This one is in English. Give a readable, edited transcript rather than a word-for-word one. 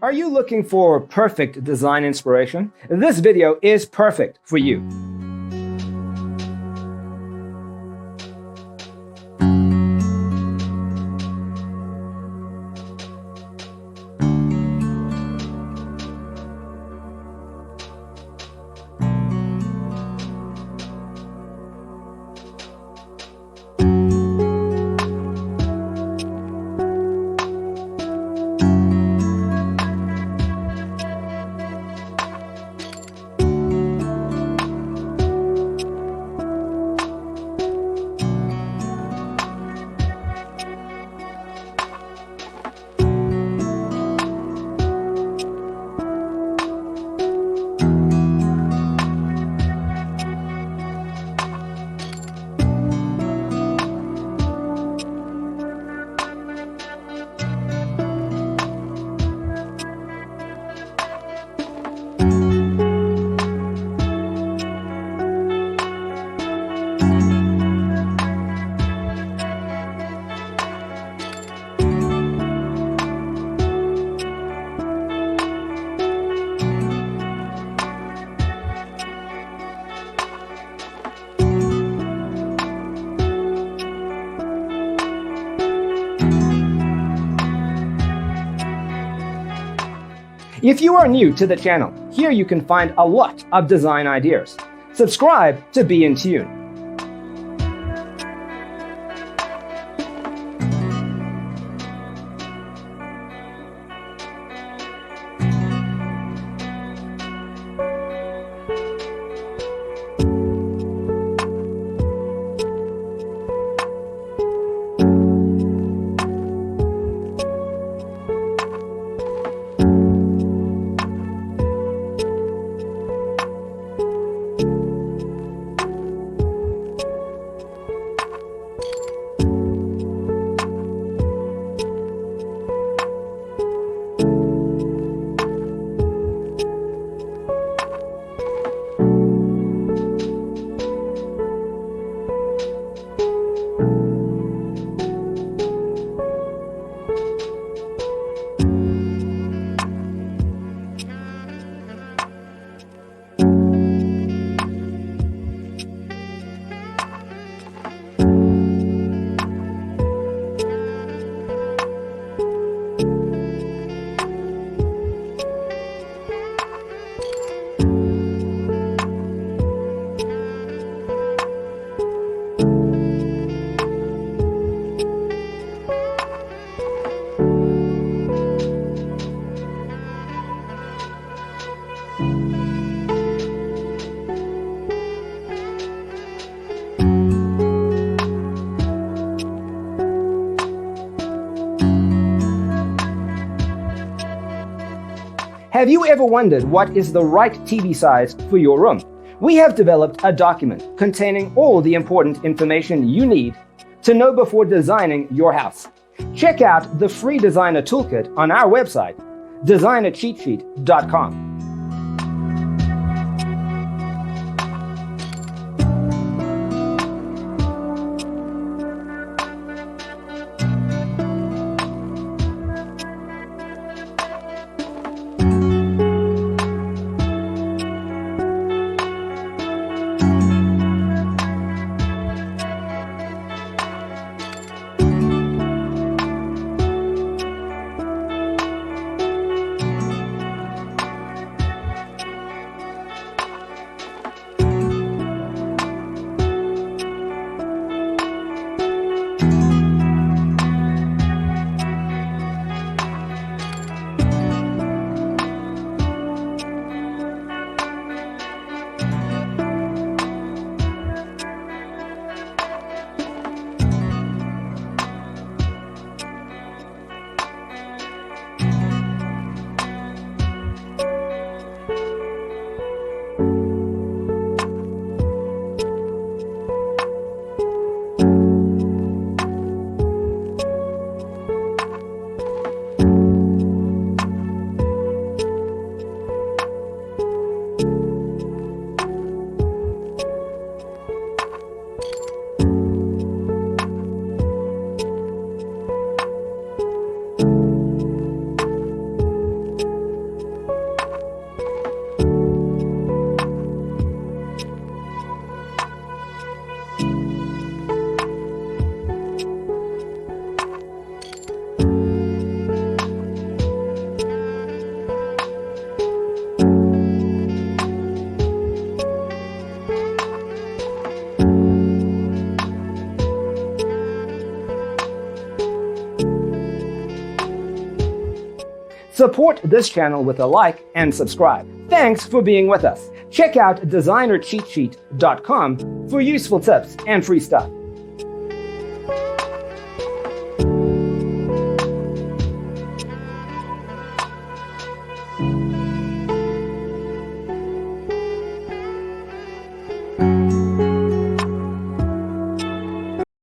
Are you looking for perfect design inspiration? This video is perfect for you. If you are new to the channel, here you can find a lot of design ideas. Subscribe to be in tune. Have you ever wondered what is the right TV size for your room? We have developed a document containing all the important information you need to know before designing your house. Check out the free designer toolkit on our website, designercheatsheet.com. Support this channel with a like and subscribe. Thanks for being with us. Check out designercheatsheet.com for useful tips and free stuff.